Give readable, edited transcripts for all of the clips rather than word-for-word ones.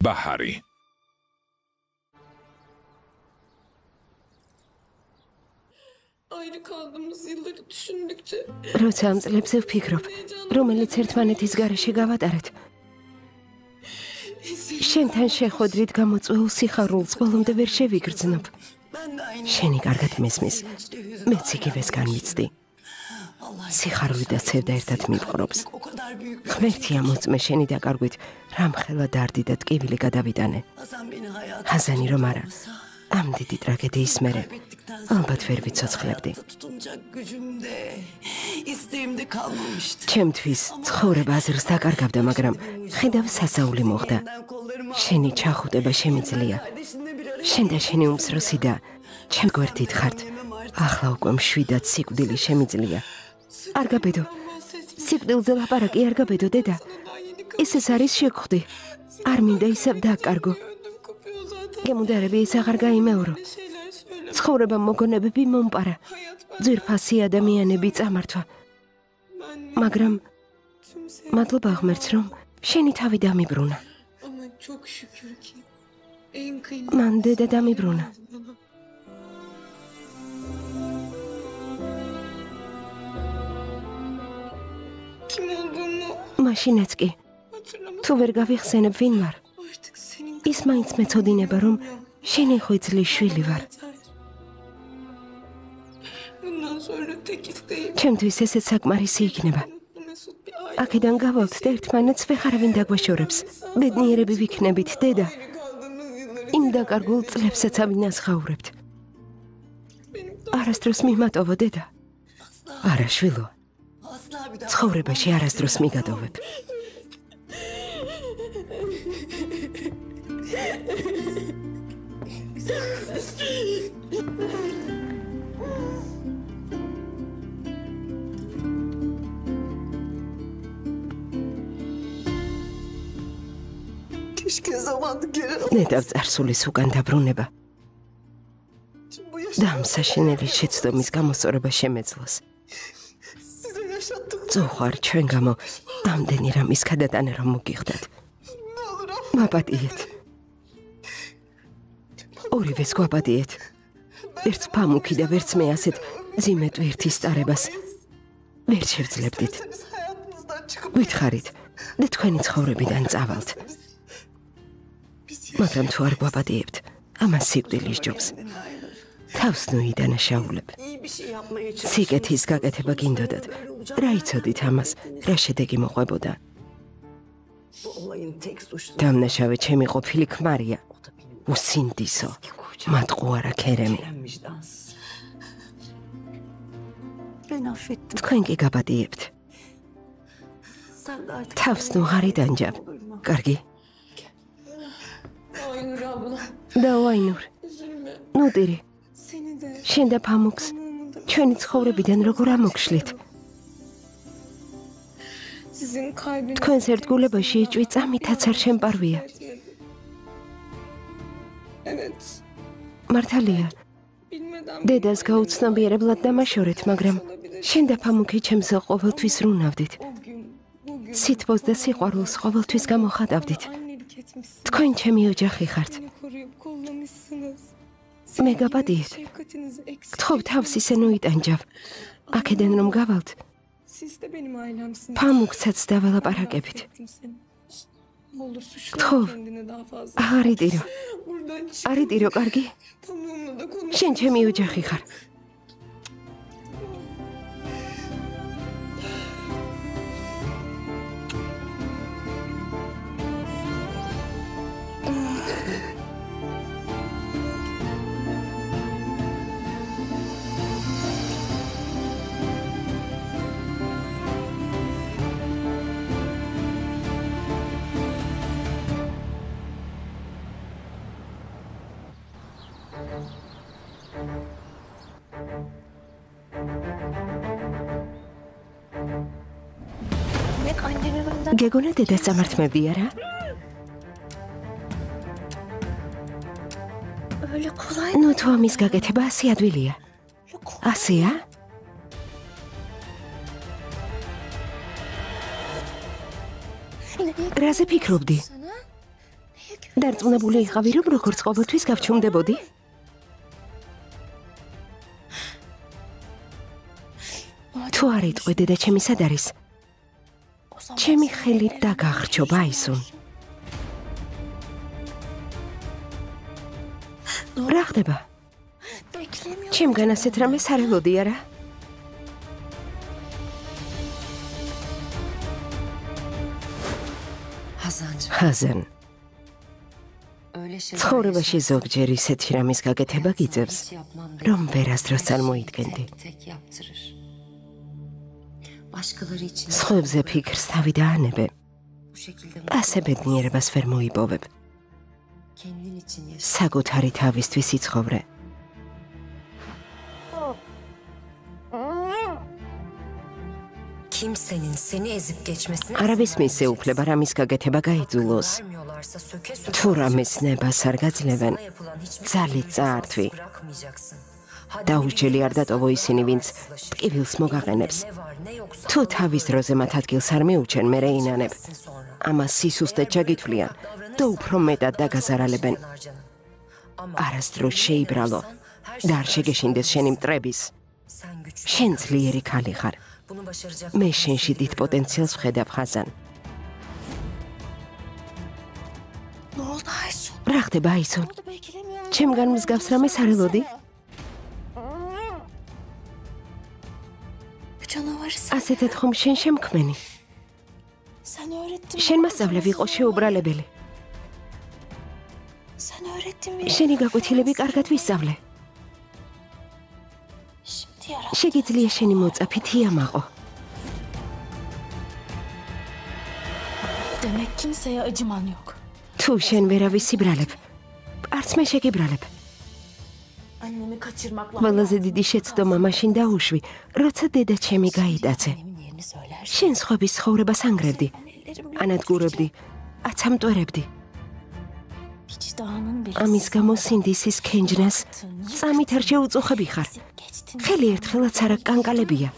ბაჰარი. როცა ამ წლებზე ვფიქრობ, რომელიც ერთმანეთის გარეშე გავატარეთ. შენთან შეხვედრით გამოწვეულ სიხარულს ბოლომდე ვერ შევიგრძნობ. შენი კარგად მესმის, მეც იგივეს განვიცდი. სიხარული და ცევდა ერთად მიპყრობს. ღმერთია მოწმე შენი დაკარგვით, რამხელა დარდი და ტკივილი გადავიტანე. ჰაზანი რომ არა, ამ დიდი ტრაგედიის მერე ალბათ ვერ ვიცოცხლებდი. ჩემთვის ცხოვრება აზრს დაკარგავდა, მაგრამ ხედავ სასაული მოხდა. შენი ჩახუტება შემიძლია. შენ და შენი უმცროსი და ჩემ გვერდით ხართ. ახლა უკვე მშვიდად სიკვდილი შემიძლია. არ გაბედო. სიკვდილზე ლაპარაკი არ გაბედო, დედა. ეს არის შეხვდი. არ მინდა ისევ დაკარგო. გემუდარები ის აღარ გაიმეორო. ცხოვრება მოგონებები მომპარა. ძვირფასი ადამიანები წამართვა. მაგრამ მადლობა ღმერთს, რომ შენი თავი დამიბრუნა. მან დედა დამიბრუნა. მაშინაც კი თუ ვერ გავიხსენებ ვინ ვარ, ის მაინც მეწოდინება, რომ შენი ხვიძლის შვილი ვარ. ჩემთვის ესეც საკმარისი იქნება. აქედან გავალთ და ერთმანეთს ვეღარავინ დაგვეშორებს. ბედნიერები ვიქნებით, დედა. იმ დაკარგულ წლებსაც ავინაზღაურებთ. არასდროს მიმატოვო, დედა. არა, შვილო. ცხოვრებაში არასდროს მიგატოვებ. ნედავ წარსულის უკან დაბრუნება და ამ საშინელი შეცდომის გამოსწორება შემეძლოს. წუხარ ჩვენ გამო ამდენი რამის გადატანა რომ მოგიხდათ. მაპატიეთ. ორივეს გვაპატიეთ. ერთს ფამუქი და ვერც მე ასეთ ძიმე ტვირთის წარებას ვერ შევძლებდით. გითხარით და თქვენი ცხოვრებიდან წავალთ. მაგრამ თუ არ გვაპატიებთ, ამას სიკვდილი სჯობს. თავს ნუ იდანაშაულებ. სიკეთის გაკეთება გინდოდათ. რა იცოდით ამას, რა შედეგი მოყვებოდა? დამნაშავე ჩემი ყოფილი ქმარია. უსინდისო, მატყუარა ქერემი. თქვენ კი გაპატიებთ. თავს ნუ არ იდანჯავ. კარგი? და ვაინურ. ნუ დირი. შენ და ფამუქს ჩვენი ცხოვრებიდან როგორ ამოგშლით? თქვენს ერთგულებაში იჭვი წამითაც არ შემპარვია. მართალია, დედას გაუცნობიერებლად დამაშორეთ, მაგრამ შენ და ფამუქი ჩემს ყოველთვის ვრუნავდით. სითბოს და სიყვარულს ყოველთვის გამოხატავდით. თქვენ ჩემი ოჯახი ხართ. მე გაპატიეთ. გთხოვ თავს ისე ნუ იტანჯავ. აქედან რომ გავალთ, ფამუქსაც დაველაპარაკებით. გთხოვ, არ იტირო. არ იტირო, კარგი? შენ ჩემი ოჯახი ხარ. გეგონა დედას წამართმევდი არა? ნუ თუ ამის გაკეთება 100 ადვილია. 100-ა? რაზე ფიქრობდი? დარწმუნებული იყავი, რომ როგორც ყოველთვის გავჩუმდებოდი? თუ არ იტყვი დედაჩემი სად არის? ჩემი ხელი დაგახრჩო, ბაისუნ. რა ხდება? ჩემგან ასეთ რამეს არ ელოდი არა? ჰაზან. ცხოვრებაში ზოგჯერ ისეთი რამის გაკეთება გიძებს, რომ ვერასდროს არ მოიდგენდი. სხვებზე ფიქრს თავი დაანებე. ასე ბედნიერებას ვერ მოიპოვებ. საკუთარი თავისთვის იცხოვრე. არავის მისე უფლება რამის გაკეთება გაიძულოს. თუ რამეს ნებას არ გაძლევენ, ძალით წაართვი. დაუჯელი არ დატოვო ისინი, ვინც ტკივილს მოგაყენებს. თუ თავის დროზე მათ ადგილს არ მიუჩენ, მერე ინანებ. ამას სისუსტედ ჩაგითვლიან და უფრო მეტად დაგაზარალებენ. არასდროს შეიბრალო და არ შეგეშინდეს შენი მტრების. შენ ძლიერი ქალი ხარ. მე შენში დიდ პოტენციალს ვხედავ, ხაზან. რა ხდება, აისონ? ჩემგან მსგავს რამეს არ ელოდი? ასეთად ხომ შენ შემქმენი? შენ მასწავლე ვიყო შეუბრალებელი. შენი გაკვეთილები კარგად ვისწავლე. შეგიძლია შენი მოწაფი თიამაყო. თუ შენ ვერავის იბრალებ, არც მე შეგიბრალებ. ყველაზე დიდი შეცდომა მაშინ დაუშვი, როცა დედაჩემი გაიტაცე. შენ სხვების ცხოვრებას ანგრევდი, ანადგურებდი, აცამტვერებდი. ამის გამო სინდისის ქენჯნას წამით არ შეუწუხები ხარ. ხელი ერთხელაც არა კანკალებია.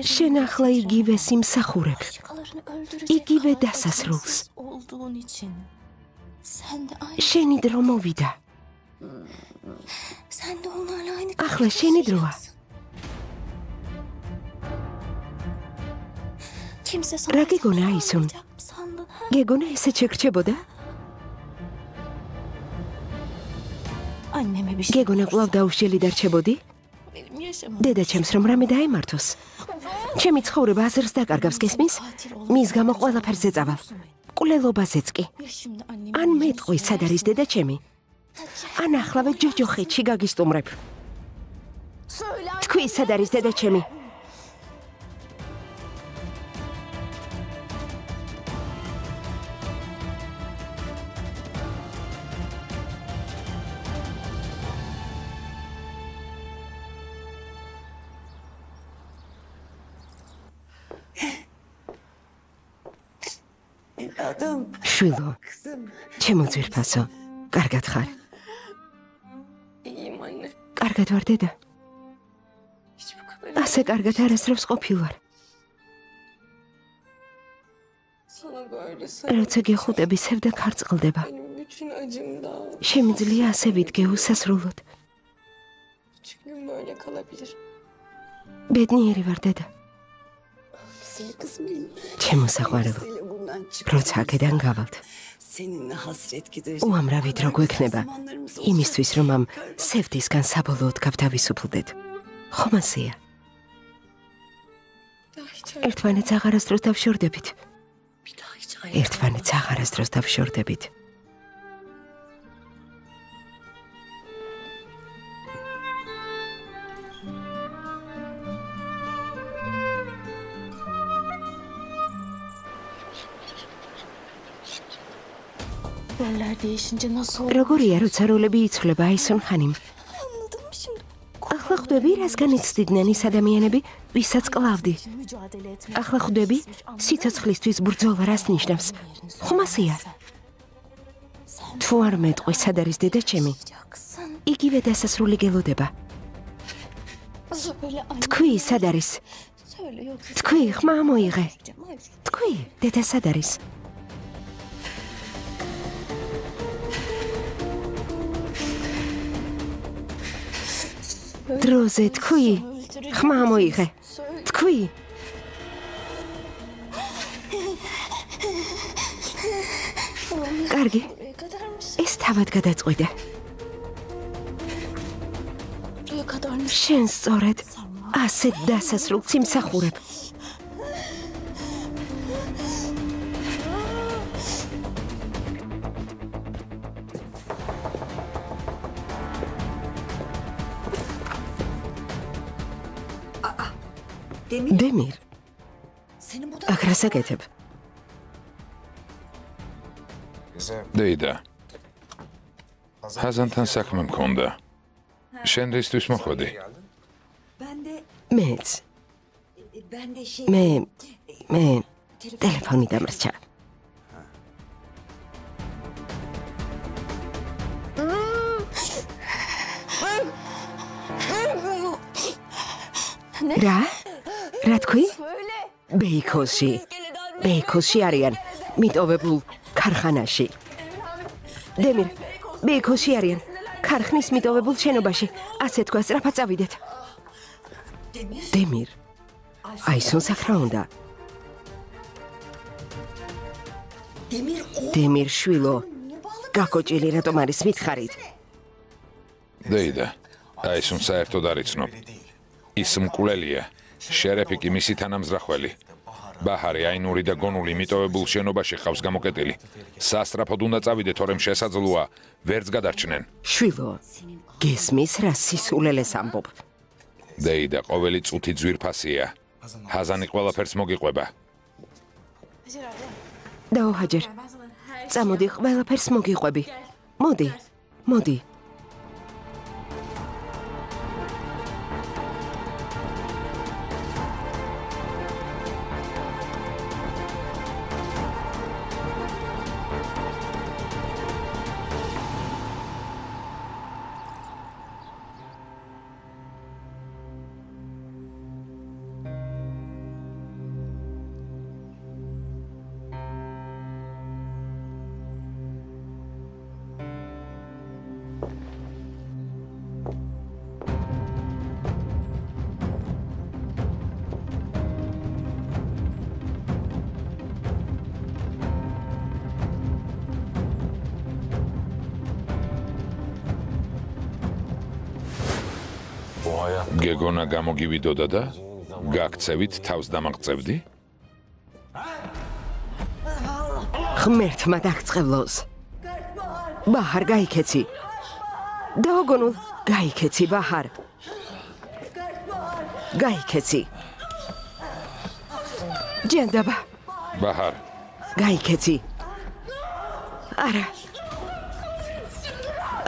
შენ ახლა იგივეს იმსახურებ, იგივე დასასრულს. შენი დრო მოვიდა. ახლა შენი დროა. რა გეგონა, აისონ? გეგონა ესეც შეგრჩებოდა? გეგონა კვლავ დაუშელი დარჩებოდი? დედაჩემს რომ რამე დაემართოს. ჩემი ცხოვრება აზრს დაკარგავს, გესმის? მის გამო ყველაფერს ეწავალ. კვლელობაზეც კი. ან მეტყვი სად არის დედაჩემი? ან ახლავე ჯოჯოხეთში გაგისტუმრებ. თქვი სად არის დედაჩემი? შვილო, ჩემო ძვირფასო, კარგად ხარ? კარგად ვარ, დედა? ასე კარგად არასდროს ყოფილვარ. როცა გეხუტები, სევდა ქარწყლდება. შემიძლია ასე ვიდგე უსასრულოდ. ბედნიერი ვარ, დედა. ჩემო საყვარელო, როცა აქედან გავალთ, უამრავი დრო გვექნება იმისთვის, რომ ამ სევდისგან საბოლოოდ გავთავისუფლდეთ. ხომ ასეა? ერთმანეთს აღარასდროს დავშორდებით. ერთმანეთს აღარასდროს დავშორდებით. როგორია, როცა როლები იცვლება, აისონ ხანიმ? ახლა ხვდები, რასგან იცდიდნენ ის ადამიანები, ვისაც კლავდი. ახლა ხვდები, სიცოცხლისთვის ბრძოლა რას ნიშნავს? ხომ ასეა? თუ არ მეტყვი სად არის დედაჩემი, იგივე დასასრული გელოდება. თქვი სად არის? თქვი, ხმა მოიღე. თქვი, დედა სად არის? დროზე თქვი, ხმა მოიღე. თქვი. კარგი. ეს თავად გადაწყვიტე. შენ სწორედ ასეთ დასასრულს იმსახურებ. დემირ. აქ რას აკეთებ? დეიდა. ჰაზანთან საქმე მქონდა. შენ რისთვის მოხვედი? მეც. მე ტელეფონი დამრჩა. რა თქვი? ბეიქოსში არიან მიტოვებულ ქარხანაში. დემირ, ბეიქოსში არიან ქარხნის მიტოვებულ შენობაში. ასე თქვას, რაფაც ავიდეთ. დემირ, აისონს აქ რა უნდა? დემირ შვილო, გაკოჭილი რატომ არის მითხარით? დეიდა, აისონს საერთოდ არ იცნობ. ის მკვლელია, შერეფი კი მისი თანამზრახველი. ბაჰარი, აინური და გონული მიტოვებულ შენობაში ხავს გამოკეტილი. სასწრაფოდ უნდა წავიდეთ, თორემ შესაძლოა ვერც გადარჩნენ. შვილო, გესმის რა სისულელეს ამბობ? დეიდა, ყოველი წუთი ძვირფასია. ჰაზანი ყველაფერს მოგიყვება. დაოჰაჯერ, წამოდი, ყველაფერს მოგიყვები. მოდი. გეგონა გამოგივიდოდა და გაქცევით თავს დამაღწევდი? ღმერთმა დაგწყევლოს. ბაჰარ გაიქეცი. დაოგონულ, გაიქეცი ბაჰარ. გაიქეცი. ჯანდაბა. ბაჰარ. გაიქეცი.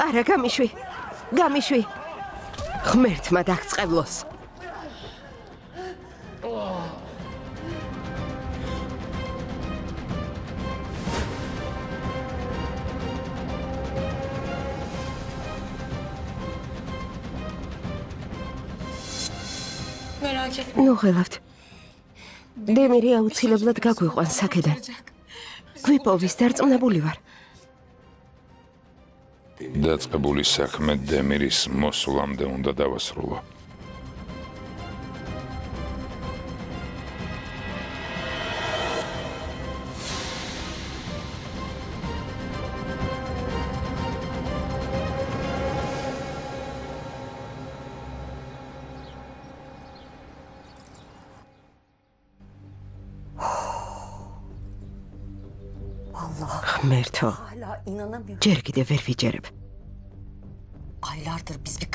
არა, გამიშვი. ღმერთმა დაგწყევლოს. ნუ ხელავთ. დემირი აუცილებლად გაგვიყვანს აქედან. გვიპოვის დარწმუნებული ვარ. დაწყებული საქმე დემირის მოსვლამდე უნდა დავასრულო. ღმერთო, ჯერ კიდევ ვერ ვიჯერებ.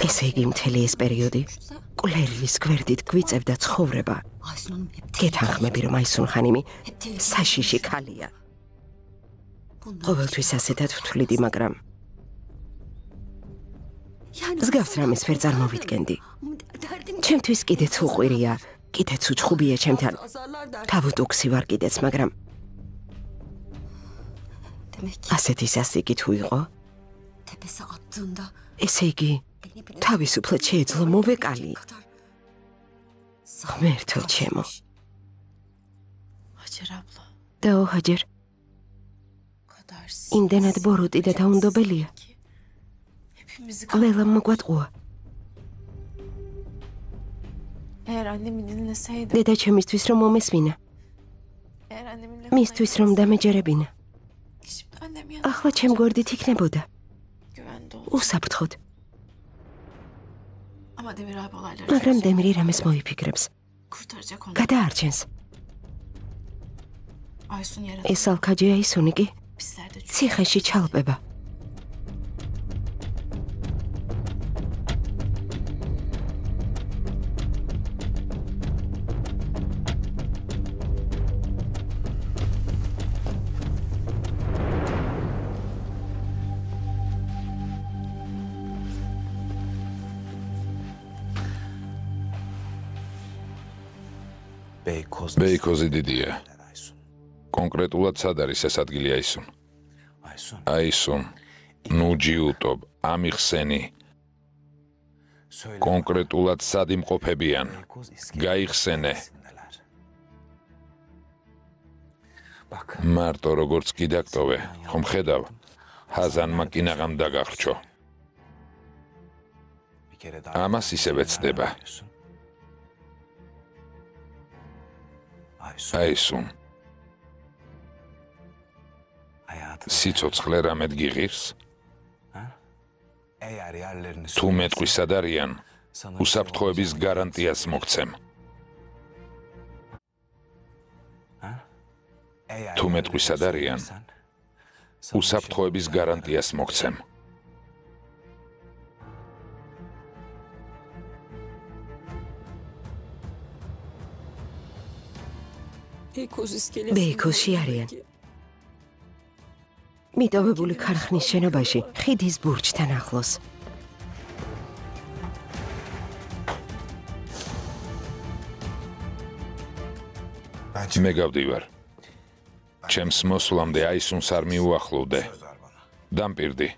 ესე იგი მთელი ეს პერიოდი კვლერის გვერდით გვიწევდა ცხოვრება. გეთანხმები, რომ აისუნ ხანიმი საშიში ქალია. ყოველთვის ასეთად ვთვლიდი, მაგრამ მსგავს რამეს ვერ წარმოვიდგენდი. ჩემთვის კიდეც უყვირია, კიდეც უჩხუბია ჩემთან. თავუტუქსი ვარ კიდეც, მაგრამ ასეთი სასტიკი თუ იყო, ესე იგი თავისუფლად შეეძლო მოვეკალი. ღმერთო ჩემო. დაოჰაჯერ. იმდენად ბოროტი და დაუნდობელია. ყველა მოგვატყუა. Eğer annemi dinleseydim, დედა ჩემისთვის რომ მომესმინა, eğer annemin მისთვის რომ დამეჯერებინა, şimdi annem yanımda ახლა ჩემ გვერდით იქნებოდა, güvende ol. უსაფრთხოდ. Ama Demir abi olayları მაგრამ დემირი რამეს მოიფიქრებს, kurtaracak onu. გადაარჩენს. Aysun yaralı. ეს ალქაჯი აისუნი კი Bizler de çok. ციხეში ჩალპება. ბეიქოზი დიდია. კონკრეტულად სად არის ეს ადგილი აისუნ? აისუნ, ნუ ჯიუტობ, ამიხსენი. კონკრეტულად სად იმყოფებიან? გაიხსენე. მარტო როგორც კი დაგტოვე, ხომ ხედავ? ჰაზანმა კინაღამ დაგახრჩო. ამას ისევე ცდება. აისუნ. სიცოცხლე რამედ გიღირს? თუ მეტყვისად არიან, უსაფრთხოების გარანტიას მოგცემ. თუ მეტყვისად არიან, უსაფრთხოების გარანტიას მოგცემ. ბეიქოზში არიან. მიტოვებული ქარხნის შენობაში, ხიდის ბურჯთან ახლოს. მე გავდივარ. ჩემს მოსვლამდე აისუნს არ მიუახლოვდე. დამპირდი.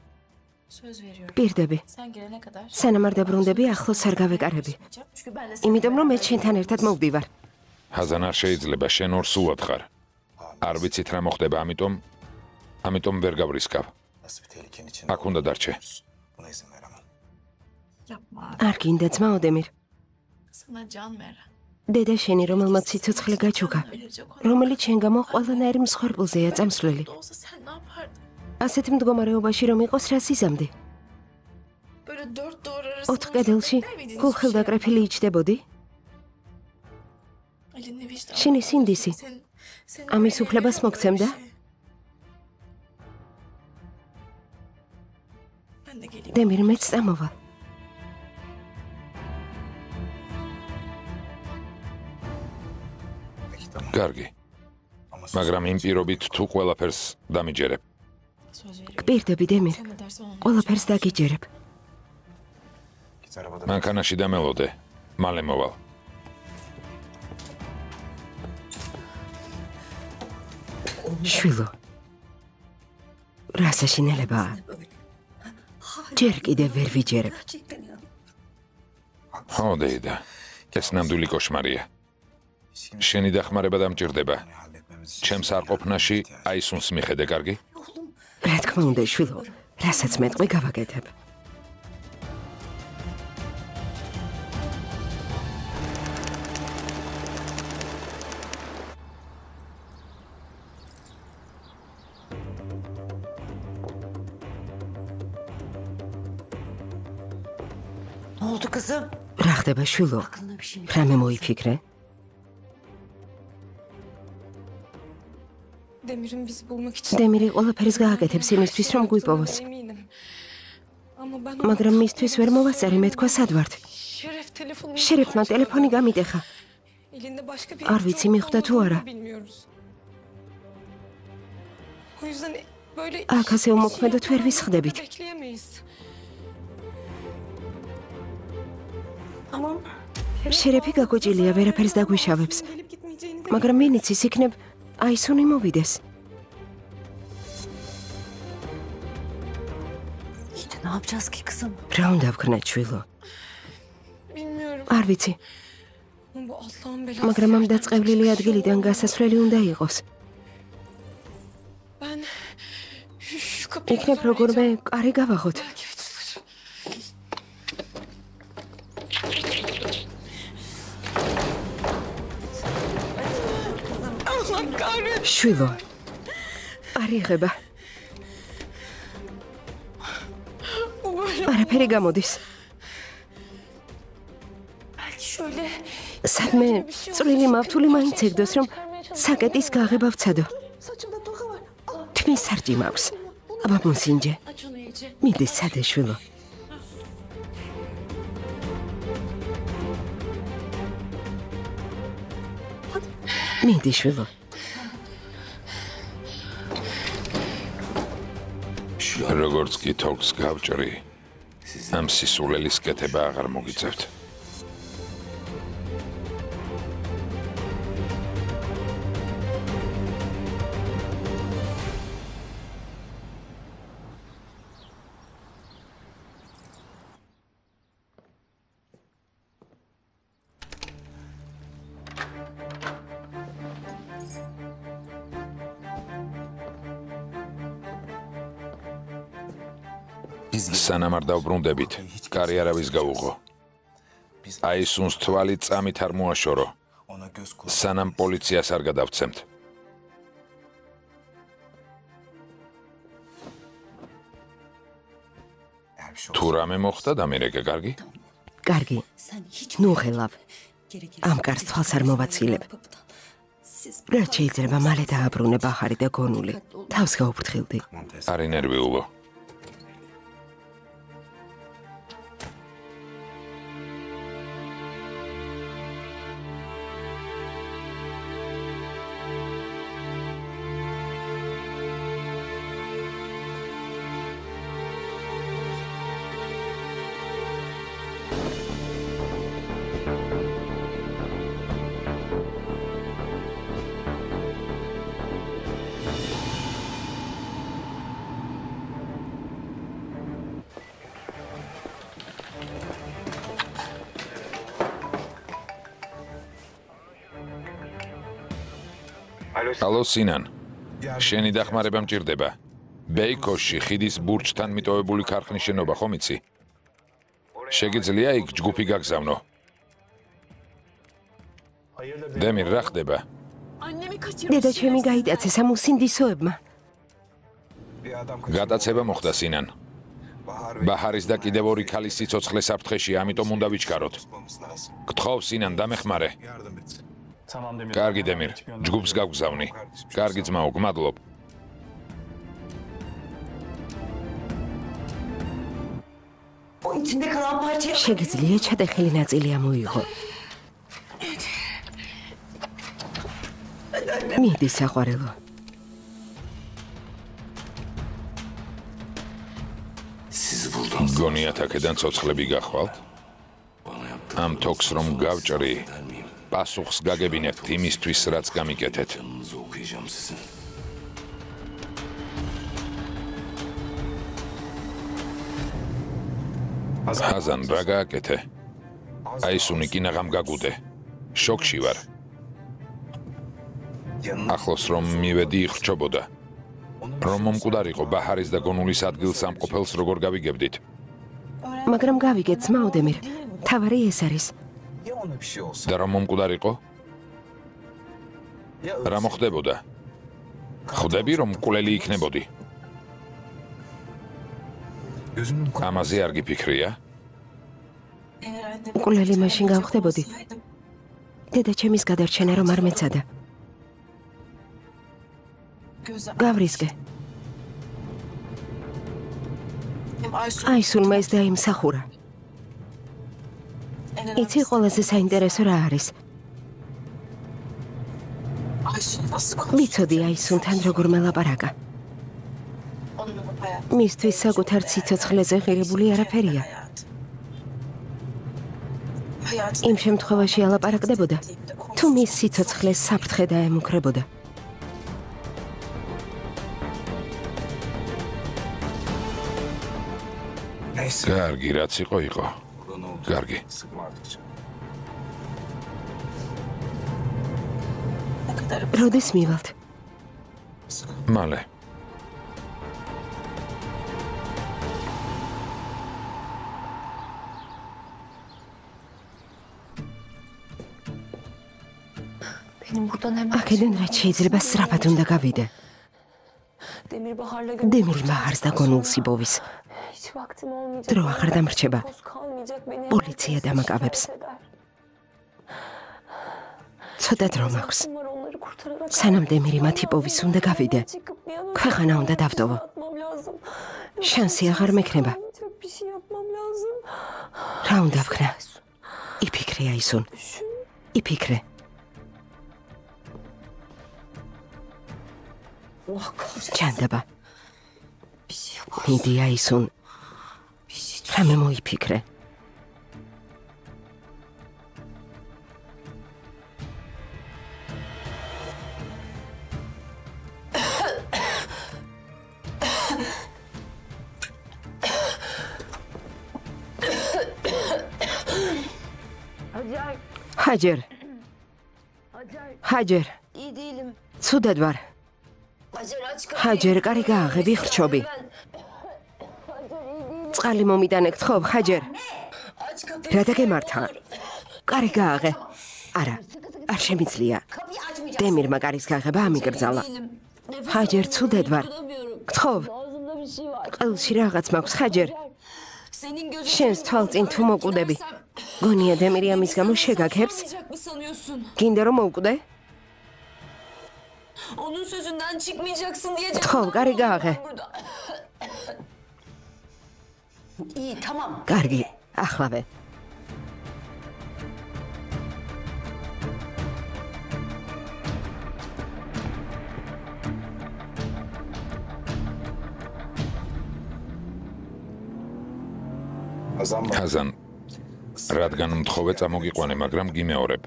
Söz veriyorum. პირდები. Sen gelene kadar. სანამ არ დაბრუნდები, ახლოს არ გავეკარები. Çünkü ben de იმიტომ რომ მე შენთან ერთად მოვდივარ. ჰაზან არ შეიძლება შენ ორ სულად ხარ. არ ვიცით რა მოხდება, ამიტომ ვერ გავრისკავ. აქ უნდა დარჩე. yapma. არ გინდა ძმაო დემირ. Sana can ver. დედა შენი, რომელმაც სიცოცხლე გაჩუქა, Verecek olan რომელიც შენ გამო ყველანაირ მსხვერპლზეა წამსვლელი. da olsa sen ne yapardın? ასეთ მდგომარეობაში რომ იყოს, რა სიზამდი? Böyle dört duvar arasında. 4 კედელში გულხილდაკრეფილი იჯდებოდი? Elinde vicdan. შენი სინდისი Senin ამის öyle უფლებას yapma მოგცემდა? böyle şey. Ben de geleyim. დემირ მეც წამოვა. კარგი. მაგრამ იმ პირობით თუ ყველაფერს დამიჯერებ. Söz veriyorum. გპირდები დემირ, Sen ne dersen onu. ყველაფერს დაგიჯერებ. მანქანაში დამელოდე. მალე მოვალ. შვილო. რა საშინელებაა? ჯერ კიდევ ვერ ვიჯერებ. ხო, დეიდა. ეს ნამდვილი კოშმარია. შენი დახმარება დამჭირდება. ჩემს არყოფნაში აისუნს მიხედე, კარგი? რა თქმა უნდა, შვილო, რასაც მეტყვი გავაკეთებ. Ne oldu kızım? რა ხდება, შვილო? Aklına bir şey mi? რამე მოიფიქრე? Demir'in bizi bulmak için დემირი ყველაფერს გააკეთებს იმისთვის, რომ გვიპოვოს. eminim. Ama ben მაგრამ მისთვის ვერ მოვასწარი, მე თქვა სად ვართ. Şeref telefonu. შერეფმა ტელეფონი გამიტეხა. Elinde başka bir არ ვიცი მიხვდა თუ არა. bilmiyoruz. O yüzden böyle აქ ასე უმოქმედოთ ვერ ვისხდებით. bekleyemeyiz. Tamam. შერეფი გაგოჭილია, ვერაფერს დაგვიშავებს. Gelip gitmeyeceğini de მაგრამ ვინიცის იქნებ აისუნი მოვიდეს. İşte ne yapacağız ki kızım? რა უნდა ვქნათ, შვილო? bilmiyorum. არ vicი, Ama bu Allah'ın belası. მაგრამ ამ დაწყევლილი ადგილიდან გასასვლელი უნდა იყოს. Ben şu kapıyı იქნებ როგორმე კარი გავაღოთ. belki açılır. შვილო. არ იღება. არაფერი გამოდის. Şöyle სადმე წვრილი მავთული მაინც ეგდოს, რომ საკეტის გაღება ვცადო. saçımda toka var. თმის სარჭი მაქვს. აბა მოსინჯე. Aç onu iyice. მიდი სადე შვილო. მიდი შვილო. როგორც კი თორქს გავჭრი, ამ სისულელის კეთება აღარ მოგიწევთ. სანამ არ დავბრუნდებით, კარი არავის გაუღო. აისუნს თვალი წამით არ მოაშორო, სანამ პოლიციას არ გადავცემთ. თუ რამე მოხდა დამირეკე, კარგი? კარგი. ნუ ხელავ. ამ კარს თვალს არ მოვაცილებ. რა შეიძლება მალე დააბრუნე ბაჰარი და გონული. თავს გაუფრთხილდი. არი ნერვიულო. ალო სინან, შენი დახმარება მჭირდება. ბეიქოში ხიდის ბურჯთან მიტოვებული ქარხნის შენობა ხომ იცი? შეგიძლია იქ ჯგუფი გაგზავნო. დემირ, რა ხდება? Annemi kaçırmış. დედა ჩემი გაიტაცეს ამ უსინდისოებმა. გადაცება მოხდა სინან. ბაჰარის და კიდევ ორი ქალის სიცოცხლე საფრთხეში, ამიტომ უნდა ვიჩქაროთ. გთხოვ სინან, დამეხმარე. კარგი დემირ, ჯგუფს გავგზავნი. კარგი ძმაო, გმადლობ. O içinde kalan parça. შეგიძლია ჩატეხილი ნაწილი ამოიღო. მიდი საყვარელო. გონიათ აქედან ცოცხლები გახვალთ? ამ თოქს რომ გავჭრი, პასუხს გაგებინებთ იმისთვის, რაც გამიკეთეთ. აზან, რა გააკეთე? აისუნი კინაღამ გაგუდე. შოკში ვარ. ახლოს რომ მივედი ხრჩობოდა. რომ მომკვდარიყო ბაჰარის და გონულის ადგილს ამყოფელს როგორ გავიგებდით? მაგრამ გავიგეთ ძმაო დემირ. თავარი ეს არის. და რომ მომკვდარიყო? რა მოხდებოდა? ხვდები რომ მკვლელი იქნებოდი? ამაზე არ გიფიქრია? მკვლელი მაშინ გავხდებოდი. დედა ჩემის გადარჩენა რომ არ მეცადა. გავრისკე. აისუნმა ეს დაიმსახურა. იცი ყველაზე საინტერესო რა არის? ვიცოდი აისუნთან როგორ მელაპარაკა. მისთვის საკუთარ სიცოცხლეზე ღირებული არაფერია. იმ შემთხვევაში ალაპარაკდებოდა, თუ მის სიცოცხლეს საფრთხე დაემუქრებოდა. კარგი, რაც იყო, იყო. კარგი. როდის მივალთ? მალე. Benim buradan hemen აქედან რაც შეიძლება სწრაფად უნდა გავიდე. Demir Bahar'la დემირი მაჰარს და გონულს იპოვის. hiç vaktim olmayacak. დრო აღარ დამრჩება. Toz kalmayacak beni. პოლიცია დამაკავებს. ცოტა დრო მაქვს. Var onları kurtararak სანამ დემირი მათ იპოვის უნდა გავიდე. çıkıp bir an önce ქვეყანა უნდა დავტოვო. atmam lazım. შანსი აღარ მექნება. Çok bir şey yapmam lazım. რა უნდა ვქნა? იფიქრე აისუნ. იფიქრე. Allah kahretsin. ჩანდება. Bir şey yapamam. მიდი აისუნ. Bir şey რამე მოიფიქრე. ჰაჯერ. ჰაჯერ. iyi değilim. ცუდად ვარ. Hacer aç kapıyı. ჰაჯერ, კარი გააღები, ხრჩობი. წყალი მომიტანე გთხოვ, ჰაჯერ. Aç kapıyı. რა დაგემართა? კარი გააღე. არა, არ შემიძლია. Kapıyı açmayacağım. დემირმა კარის გაღება ამიგრძალა. ჰაჯერ, ცუდად ვარ. გთხოვ, Ağzımda bir şey var. ყელში რაღაც მაქვს, ჰაჯერ. Senin gözün შენს თვალწინ თუ მოვკვდები. გონია დემირი ამის გამო შეგაქებს? olmayacak mı sanıyorsun? გინდა რომ მოვკვდე? Onun sözünden çıkmayacaksın diye გთხოვ, კარი გააღე. burada. İyi tamam. კარგი, ახლავე. ხაზან რადგან მთხოვე წამოგიყვანე, მაგრამ გიმეორებ.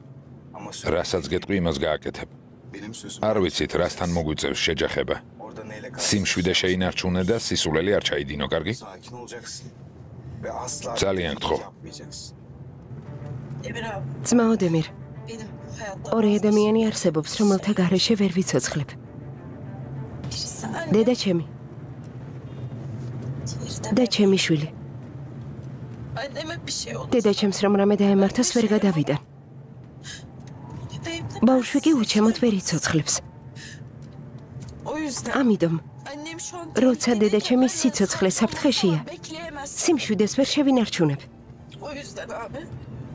რასაც გეტყვი, იმას გააკეთებ. არ ვიცით, რასთან მოგვიწევს შეჯახება. სიმშვიდე შეინარჩუნე და სისულელი არ ჩაიდინო, კარგი? ძალიან გთხოვ. Emir abi ძმაო დემირ, benim hayatta ორი ადამიანი არსებობს, რომელთა გარეშე ვერ ვიცოცხლებ. biri sen, დედა ჩემი diğeri de და ჩემი შვილი. anneme bir şey oldu. დედა ჩემს რომ რამე დაემართოს ვერ გადავიდა. Bebeğim de ბავშვი კი უჩემოდ ვერ იცოცხლებს. o yüzden ამიტომ, annem şu an როცა დედა ჩემი სიცოცხლე საფრთხეშია, bekleyemez. სიმშვიდეს ვერ შევინარჩუნებ. O yüzden abi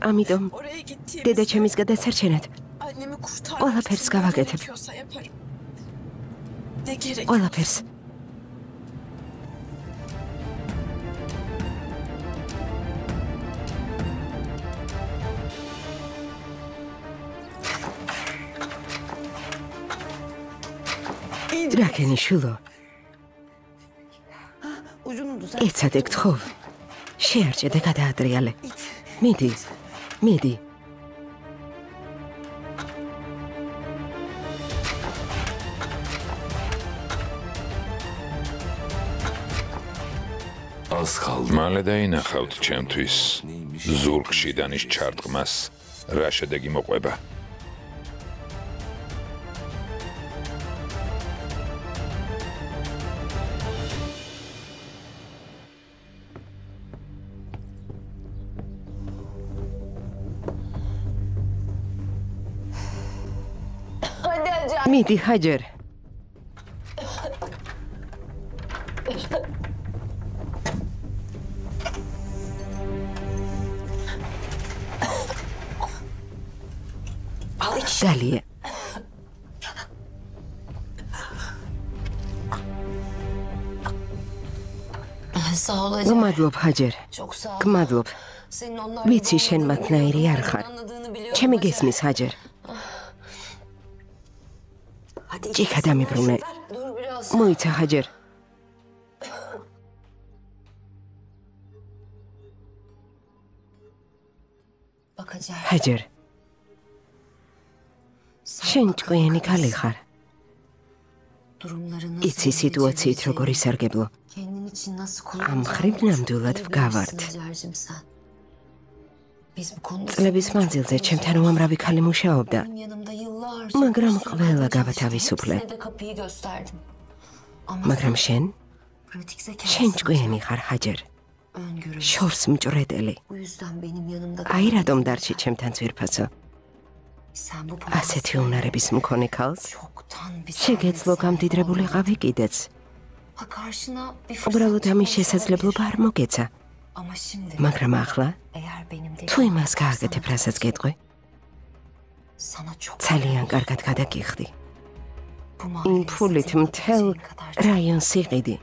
ამიტომ, oraya gittiğimizde დედა ჩემის გადასარჩენად annemi kurtarmak ყველაფერს için ne გავაკეთებ. gerekiyorsa yaparım. Ne gerek? ყველაფერს. რაკენიშვილო, Ucunu düzelt. ეცადე გთხოვ. შეარჭე და გადაატრიალე. მიდი, მიდი. მალე დაინახავთ ჩემთვის ზურგში დანის ჩარტყმას, რა შედეგი მოყვება. Hadi Hacer. მიდი, ჰაჯერ. Al iç. დალია, Sağ ol Hacer. გმადლობ, ჰაჯერ. Çok sağ ol. გმადლობ. Senin onlar ვიცი შენ მათნაირი არ ხარ. anladığını biliyorum. ჩემი Hacer. გესმის, ჰაჯერ. Hadi iç. ჭიქა დამიბრუნე. Dur biraz. მოიცა, ჰაჯერ. Bak Hacer. ჰაჯერ, შენ ჭკვიანი ქალი ხარ. Durumları nasıl იცი სიტუაციით როგორ ისარგებლო. Kendin için nasıl ამ ხრივ ნამდვილად ვგავართ. Hacer'cim sen. Biz bu konuda წლების მანძილზე ჩემთან უამრავი ქალი მუშაობდა, benim yanımda yıllarca მაგრამ bir sürü ყველა kadın გავათავისუფლე. hepsine de kapıyı gösterdim. Ama მაგრამ შენ, pratik შენ zekasın ჭკვიანი ხარ, ჰაჯერ. öngörü. შორს მჭრედელი. Bu yüzden benim yanımda აი რატომ დარჩი ჩემთან ძვირფასო. Sen bu ასეთი უნარების მქონე ქალს çoktan bir შეგეძლო გამდიდრებულიყავი კიდეც. Karşına bir უბრალოდ ამის შესაძლებლობა არ მოგეცა. Ama şimdi მაგრამ ახლა eğer benim თუ იმას გააკეთებ, რასაც გეტყვი, sana çok ძალიან კარგად გადაგიხდი. bu იმ ფულით მთელ რაიონს იყიდი.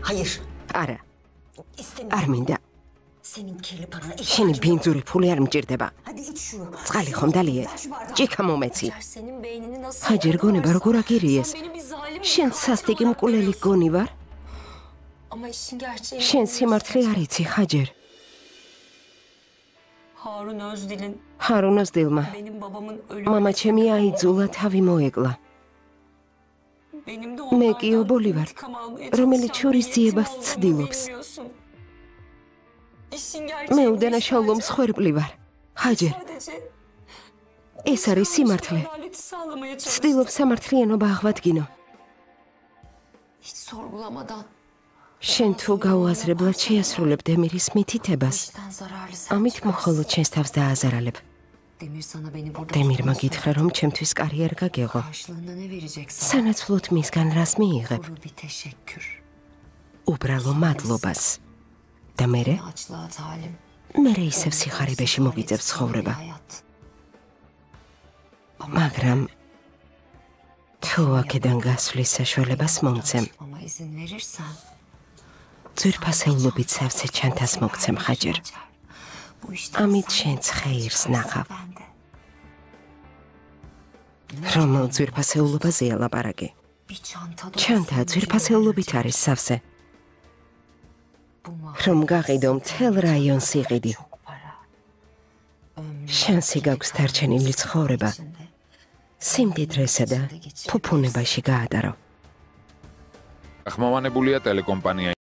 Hayır. არა, İstemiyorum. არ მინდა. Senin kirli parana შენი ihtiyacım yok. ბინძური ფული არ მჭირდება. Hadi iç şu. წყალი ხომ დალიე? ჭიქა მომეცი. senin beynini nasıl ჰაჯერ გონება როგორ აგირიეს? Sen benim bir zalim შენ სასტიკი მკვლელი გონი ვარ? Ama işin gerçeği შენ სიმართლე არ იცი, ჰაჯერ. Harun Özdil'in ჰარუნოს დილმა benim babamın ölümü მამა ჩემი აიძულა, თავი მოეკლა. benim de მე კი ობოლი ვარ, რომელიც შორის ძიებას ცდილობს. მე უდანაშაულო მსხვერპლი ვარ. ჰაჯერ, ეს არის სიმართლე. ცდილობ სამართლიანობა აღვადგინო. Hiç sorgulamadan შენ თუ გაუაზრებლად შეასრულებ დემირის მითითებას, işten zararlı ამით მხოლოდ შენს თავს დააზარალებ. Demir sana beni burada დემირმა tutmasın. გითხრა, რომ ჩემთვის კარიერა გაგეღო. Karşılığında ne vereceksin? სანაცვლოდ მისგან რას მიიღებ? Kuru bir teşekkür. უბრალო მადლობას. და მერე Açlığa talim. მერე ისევ სიხარებეში მოგიწევს ცხოვრება. Hayat. მაგრამ თუ აქედან გასვლის საშუალებას მომცემ, Ama izin verirsen ძვირფასეულობით სავსე ჩანთას მოგცემ, ჰაჯერ. bu işte ამით შენც ხეირს ნახავ. bende. რომელ ძვირფასეულობაზეა ლაპარაკი? Bir çanta ჩანთა ძვირფასეულობით არის სავსე, Bu mahal რომ გაყიდო მთელ რაიონს იყიდი. çok para. შანსი გაქვს დარჩენილი ცხოვრება İçinde სიმდიდრესა და ფუფუნებაში გაატარო. ახმოვანებულია ტელეკომპანია